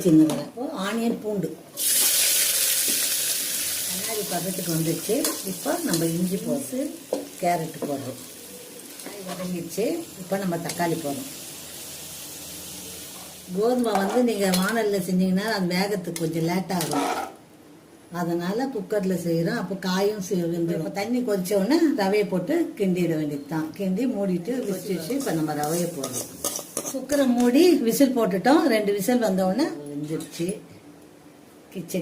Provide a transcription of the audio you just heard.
சின்ன ஆனியன் பூண்டு கண்ணாடி பதத்துக்கு வந்துடுச்சு. இப்போ நம்ம இஞ்சி போட்டு கேரட் போடுறோம். வதங்கிடுச்சு. இப்போ நம்ம தக்காளி போடுறோம். கோதுமை நீங்கள் வானலில் செஞ்சீங்கன்னா அது வேகத்துக்கு கொஞ்சம் லேட் ஆகும். அதனால குக்கரில் செய்கிறோம். அப்போ காயும் வெந்துடும். இப்போ தண்ணி கொதிச்ச உடனே ரவையை போட்டு கிண்டிட வேண்டியது தான். கிண்டி மூடிட்டு விசில் வச்சு இப்போ நம்ம ரவையை போடுறோம். குக்கரை மூடி விசில் போட்டுட்டோம். 2 விசில் வந்த உடனே வெந்துடுச்சு கிச்சடி.